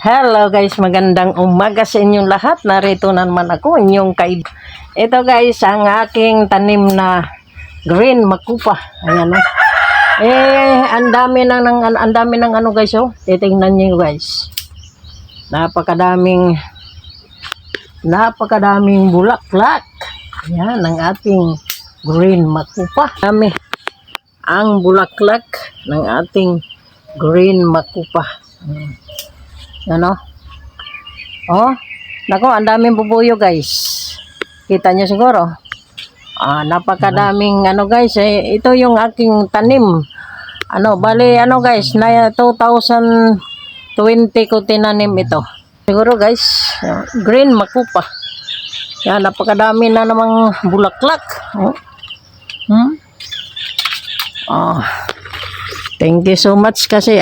Hello guys, magandang umaga sa inyong lahat. Narito na naman ako, inyong kaib. Ito guys, ang aking tanim na green makupa. Ayan o. Ang dami ng ano guys oh. Titingnan niyo guys. Napakadaming bulaklak. Ayan ang ating green makupa. Dami ang bulaklak ng ating green makupa. Ano? Oh, nako, ang daming bubuyo guys. Kita nyo siguro. Napakadaming ano guys. Ito yung aking tanim. Bali guys, na 2020 ko tinanim ito. Siguro guys, green makupa. Yan, napakadami na namang bulaklak. Thank you so much kasi